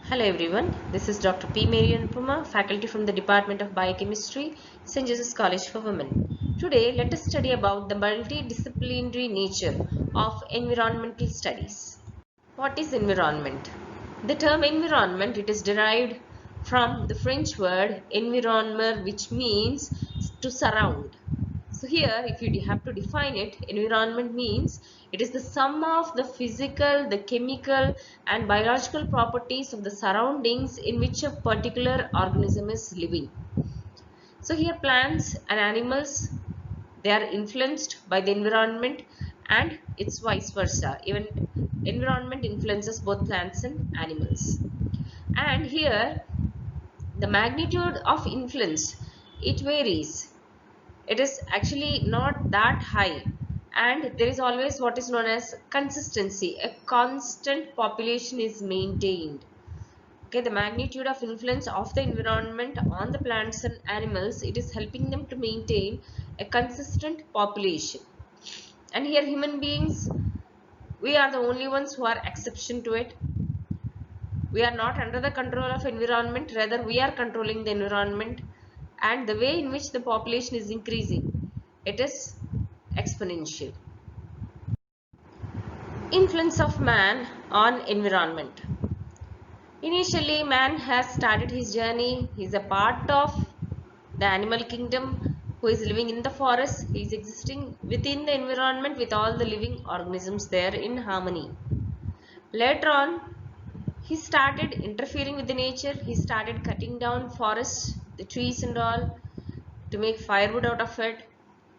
Hello everyone, this is Dr. P. Marian Puma, faculty from the Department of Biochemistry, St. Joseph's College for Women. Today, let us study about the multidisciplinary nature of environmental studies. What is environment? The term environment, it is derived from the French word environnement, which means to surround. So here, if you have to define it, environment means it is the sum of the physical, the chemical and biological properties of the surroundings in which a particular organism is living. So here plants and animals, they are influenced by the environment and it's vice versa. Even environment influences both plants and animals. And here the magnitude of influence, it varies. It is actually not that high, and there is always what is known as consistency. A constant population is maintained. Okay, the magnitude of influence of the environment on the plants and animals, it is helping them to maintain a consistent population. And here human beings, we are the only ones who are exception to it. We are not under the control of environment, rather we are controlling the environment, and the way in which the population is increasing, it is exponential. Influence of man on environment. Initially, man has started his journey. He is a part of the animal kingdom who is living in the forest. He is existing within the environment with all the living organisms there in harmony. Later on, he started interfering with the nature. He started cutting down forests, the trees and all, to make firewood out of it,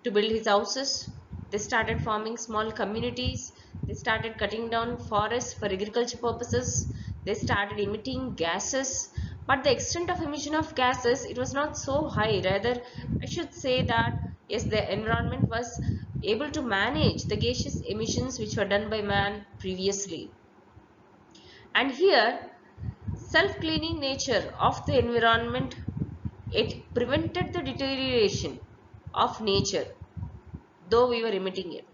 to build his houses. They started forming small communities. They started cutting down forests for agriculture purposes. They started emitting gases. But the extent of emission of gases, it was not so high. Rather, I should say that yes, the environment was able to manage the gaseous emissions which were done by man previously. And here, self-cleaning nature of the environment, it prevented the deterioration of nature, though we were emitting it.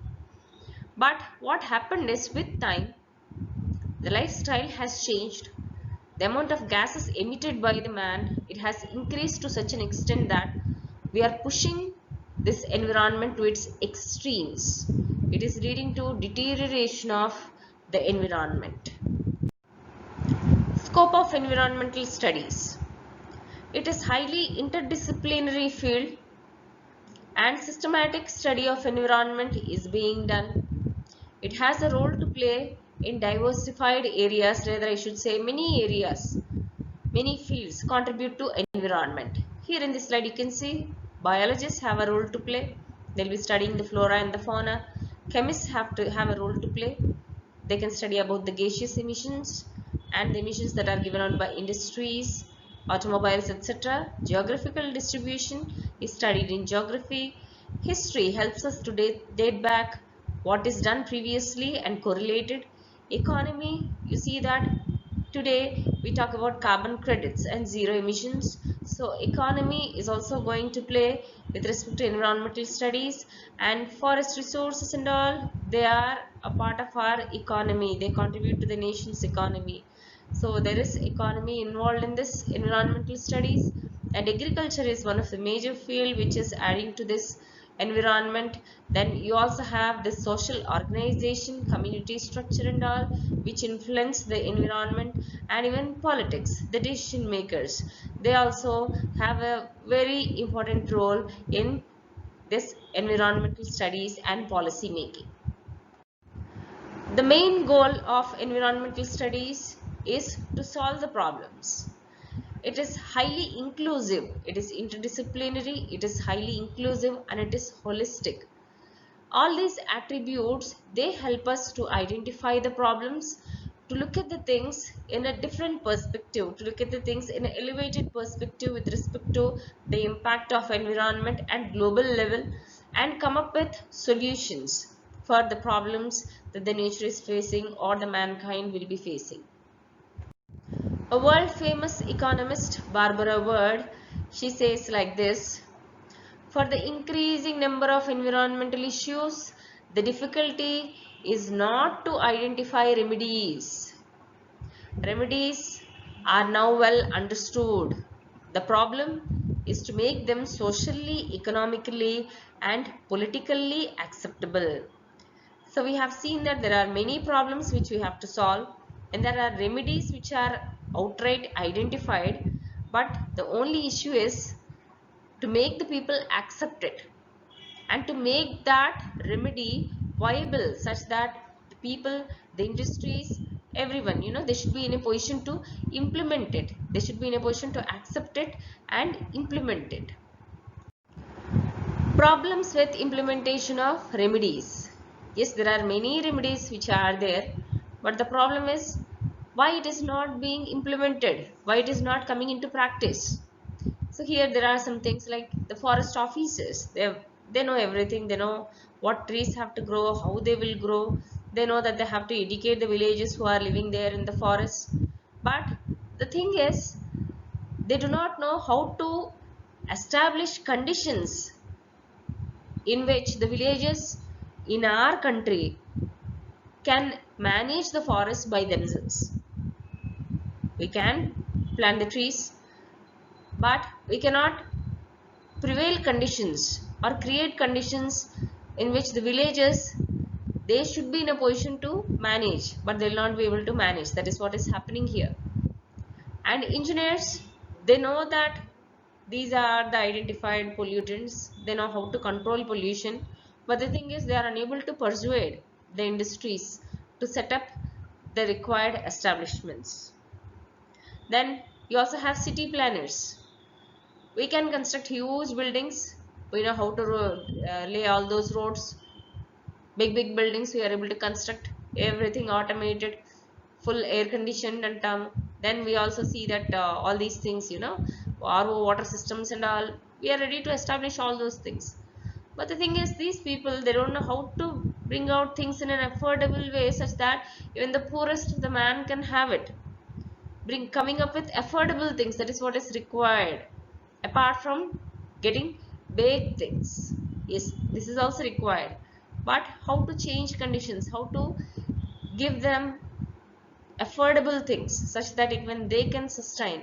But what happened is with time, the lifestyle has changed. The amount of gases emitted by the man, it has increased to such an extent that we are pushing this environment to its extremes. It is leading to deterioration of the environment. Scope of environmental studies. It is highly interdisciplinary field and systematic study of environment is being done. It has a role to play in diversified areas, rather I should say many areas, many fields contribute to environment. Here in this slide you can see biologists have a role to play. They'll be studying the flora and the fauna. Chemists have to have a role to play. They can study about the gaseous emissions and the emissions that are given out by industries, automobiles, etc. Geographical distribution is studied in geography. History helps us to date back what is done previously and correlated. Economy, you see that today we talk about carbon credits and zero emissions. So economy is also going to play with respect to environmental studies, and forest resources and all, they are a part of our economy. They contribute to the nation's economy. So there is economy involved in this environmental studies, and agriculture is one of the major field which is adding to this environment. Then you also have the social organization, community structure and all, which influence the environment, and even politics, the decision makers, they also have a very important role in this environmental studies and policy making. The main goal of environmental studies is to solve the problems. It is highly inclusive, it is interdisciplinary, it is highly inclusive, and it is holistic. All these attributes, they help us to identify the problems, to look at the things in a different perspective, to look at the things in an elevated perspective with respect to the impact of environment at global level, and come up with solutions for the problems that the nature is facing or the mankind will be facing. A world famous economist, Barbara Ward, she says like this: for the increasing number of environmental issues, the difficulty is not to identify remedies. Remedies are now well understood. The problem is to make them socially, economically, and politically acceptable. So we have seen that there are many problems which we have to solve, and there are remedies which are outright identified, but the only issue is to make the people accept it and to make that remedy viable such that the people, the industries, everyone, they should be in a position to implement it. They should be in a position to accept it and implement it. Problems with implementation of remedies. Yes, there are many remedies which are there, but the problem is why it is not being implemented, why it is not coming into practice. So here there are some things like the forest officers. They know everything. They know what trees have to grow, how they will grow. They know that they have to educate the villagers who are living there in the forest. But the thing is, they do not know how to establish conditions in which the villagers in our country can manage the forest by themselves. We can plant the trees, but we cannot prevail conditions or create conditions in which the villagers, they should be in a position to manage, but they will not be able to manage. That is what is happening here. And engineers, they know that these are the identified pollutants. They know how to control pollution, but the thing is they are unable to persuade the industries to set up the required establishments. Then you also have city planners. We can construct huge buildings. We know how to lay all those roads. Big buildings we are able to construct. Everything automated, full air conditioned, and then we also see that all these things, RO water systems and all, we are ready to establish all those things. But the thing is, these people, they don't know how to bring out things in an affordable way such that even the poorest of the man can have it. Coming up with affordable things, that is what is required. Apart from getting big things, yes, this is also required. But how to change conditions, how to give them affordable things such that even they can sustain,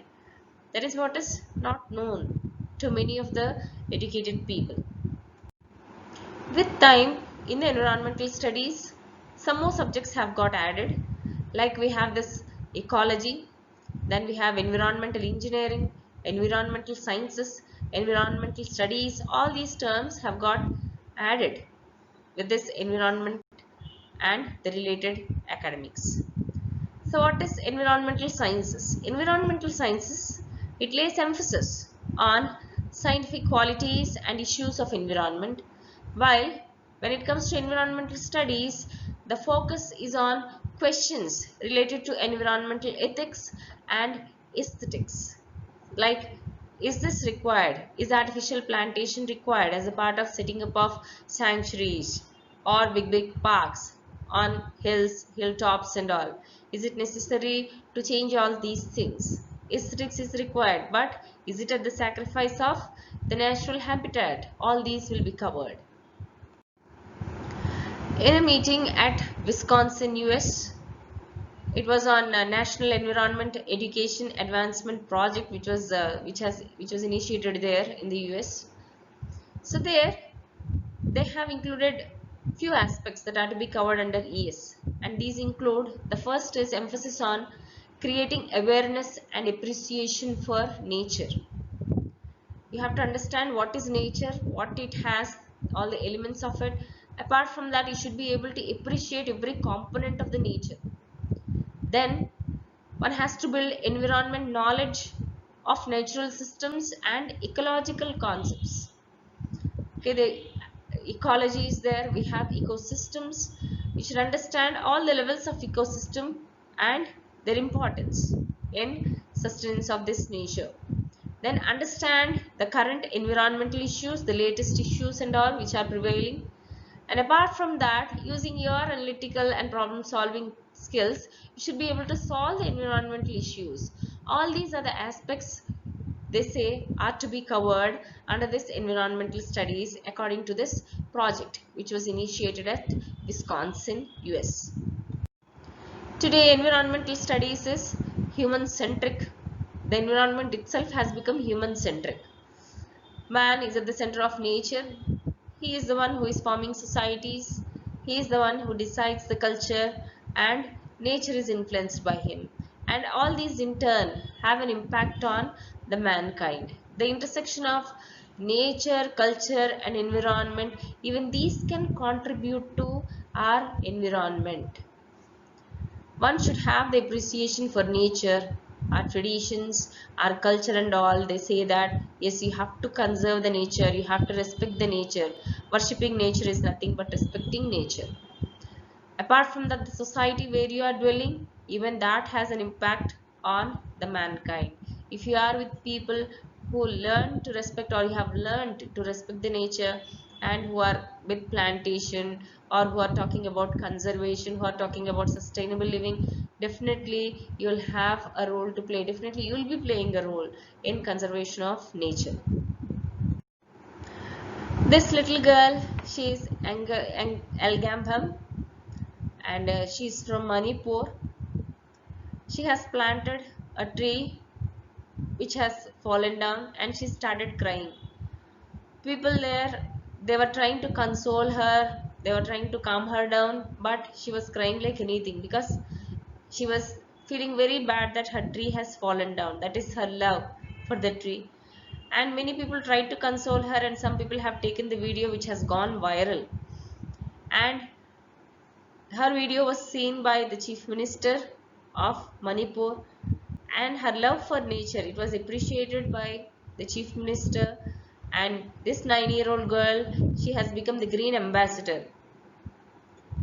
that is what is not known to many of the educated people. With time, in the environmental studies, some more subjects have got added, like we have this ecology, then we have environmental engineering, environmental sciences, environmental studies. All these terms have got added with this environment and the related academics. So what is environmental sciences? Environmental sciences, it lays emphasis on scientific qualities and issues of environment, while when it comes to environmental studies, the focus is on questions related to environmental ethics and aesthetics. Like, is this required? Is artificial plantation required as a part of setting up of sanctuaries or big parks on hills, hilltops and all? Is it necessary to change all these things? Aesthetics is required, but is it at the sacrifice of the natural habitat? All these will be covered. In a meeting at Wisconsin, US, it was on National Environment Education Advancement Project, which was initiated there in the US. So there they have included few aspects that are to be covered under ES, and these include, the first is emphasis on creating awareness and appreciation for nature. You have to understand what is nature, what it has, all the elements of it. Apart from that, you should be able to appreciate every component of the nature. Then one has to build environment knowledge of natural systems and ecological concepts. Okay, the ecology is there. We have ecosystems. We should understand all the levels of ecosystem and their importance in sustenance of this nature. Then understand the current environmental issues, the latest issues and all which are prevailing. And apart from that, using your analytical and problem solving skills, you should be able to solve the environmental issues. All these are the aspects, they say, are to be covered under this environmental studies according to this project which was initiated at Wisconsin, US. Today environmental studies is human centric. The environment itself has become human centric. Man is at the center of nature. He is the one who is forming societies. He is the one who decides the culture, and nature is influenced by him. And all these in turn have an impact on the mankind. The intersection of nature, culture and environment, even these can contribute to our environment. One should have the appreciation for nature, our traditions, our culture and all. They say that yes, you have to conserve the nature, you have to respect the nature. Worshipping nature is nothing but respecting nature. Apart from that, the society where you are dwelling, even that has an impact on the mankind. If you are with people who learn to respect, or you have learned to respect the nature, and who are with plantation, or who are talking about conservation, who are talking about sustainable living, definitely you will have a role to play. Definitely you will be playing a role in conservation of nature. This little girl, she is Elgambham, and she's from Manipur. She has planted a tree which has fallen down, and she started crying. People there, they were trying to console her, they were trying to calm her down, but she was crying like anything because she was feeling very bad that her tree has fallen down. That is her love for the tree. And many people tried to console her, and some people have taken the video which has gone viral. And her video was seen by the Chief Minister of Manipur, and her love for nature, it was appreciated by the Chief Minister. And this 9-year-old girl, she has become the green ambassador,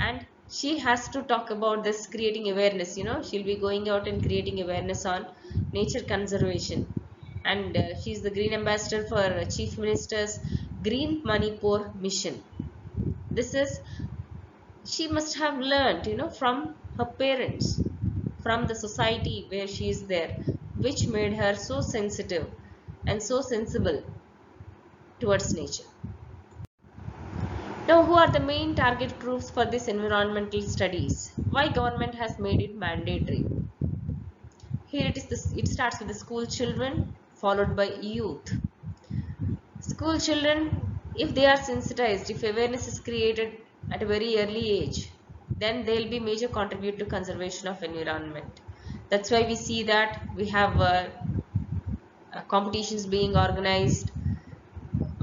and she has to talk about this, creating awareness. She'll be going out and creating awareness on nature conservation. And she's the green ambassador for Chief Minister's Green Manipur mission. This is, she must have learned, from her parents, from the society where she is there, which made her so sensitive and so sensible towards nature. Now, who are the main target groups for this environmental studies? Why government has made it mandatory? Here it starts with the school children, followed by youth. School children, if they are sensitized, if awareness is created at a very early age, then they will be major contribute to conservation of environment. That's why we see that we have competitions being organized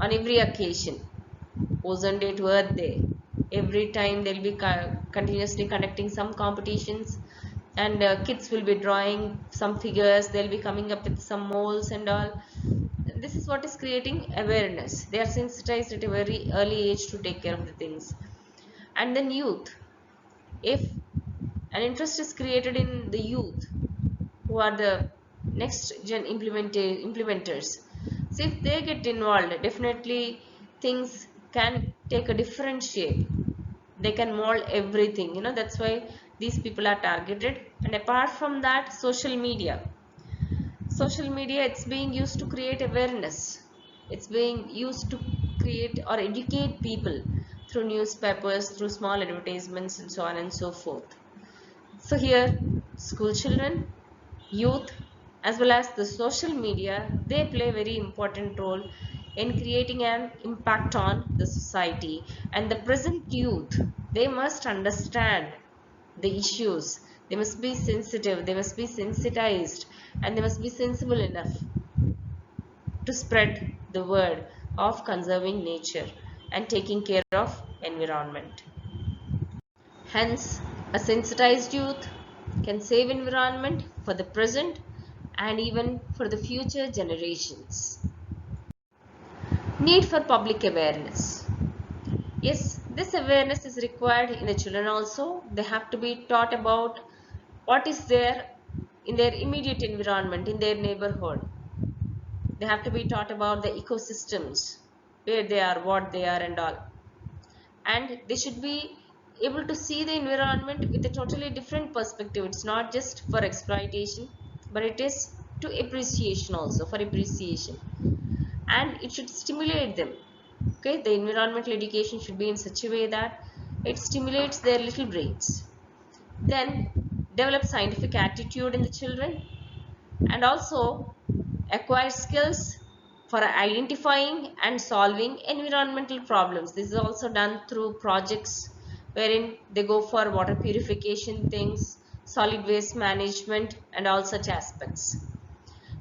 on every occasion. Ozone Day to Earth Day. Every time they'll be continuously conducting some competitions, and kids will be drawing some figures. They'll be coming up with some molds and all. This is what is creating awareness. They are sensitized at a very early age to take care of the things. And then youth. If an interest is created in the youth, who are the next gen implementers, so if they get involved, definitely things can take a different shape. They can mold everything. That's why these people are targeted. And apart from that, social media, it's being used to create awareness. It's being used to create or educate people through newspapers, through small advertisements and so on and so forth. So here, school children, youth, as well as the social media, they play a very important role in creating an impact on the society. And the present youth, they must understand the issues. They must be sensitive, they must be sensitized, and they must be sensible enough to spread the word of conserving nature and taking care of environment. Hence, a sensitized youth can save environment for the present and even for the future generations. Need for public awareness. Yes, this awareness is required in the children also. They have to be taught about what is there in their immediate environment, in their neighborhood. They have to be taught about the ecosystems, where they are, what they are and all. And they should be able to see the environment with a totally different perspective. It's not just for exploitation, but it is to appreciation also, for appreciation. And it should stimulate them. Okay, the environmental education should be in such a way that it stimulates their little brains. Then develop scientific attitude in the children. and also acquire skills for identifying and solving environmental problems. This is also done through projects wherein they go for water purification things, solid waste management and all such aspects.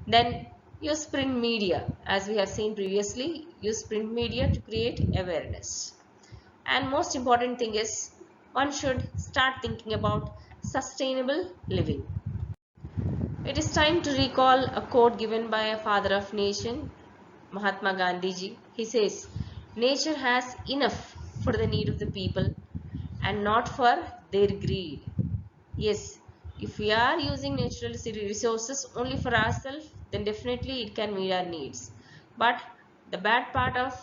Then use print media, as we have seen previously, use print media to create awareness. And most important thing is one should start thinking about sustainable living. It is time to recall a quote given by a father of nation, Mahatma Gandhi ji. He says, nature has enough for the need of the people and not for their greed. Yes, if we are using natural resources only for ourselves, then definitely it can meet our needs. But the bad part of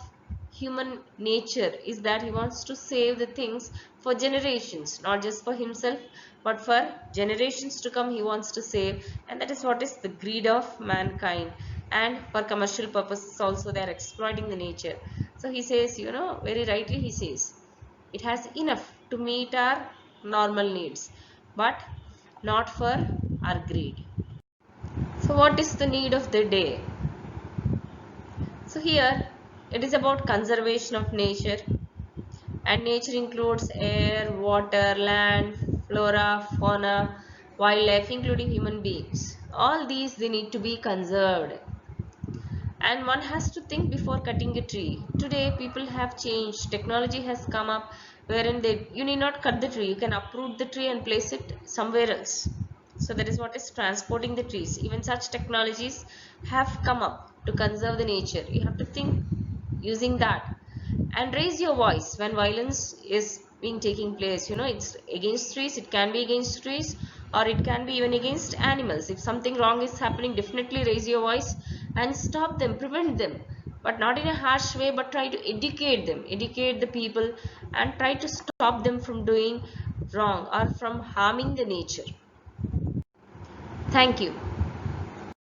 human nature is that he wants to save the things for generations, not just for himself, but for generations to come he wants to save, and that is what is the greed of mankind. And for commercial purposes also they are exploiting the nature. So he says, very rightly he says, it has enough to meet our normal needs, but not for our greed. So what is the need of the day? So here it is about conservation of nature, and nature includes air, water, land, flora, fauna, wildlife, including human beings. All these they need to be conserved. And one has to think before cutting a tree. Today people have changed, technology has come up wherein you need not cut the tree, you can uproot the tree and place it somewhere else. So that is what is transporting the trees. Even such technologies have come up to conserve the nature. You have to think using that, and raise your voice when violence is being taking place. It's against trees, it can be against trees, or it can be even against animals. If something wrong is happening, definitely raise your voice and stop them, prevent them, but not in a harsh way, but try to educate them, educate the people, and try to stop them from doing wrong or from harming the nature. Thank you.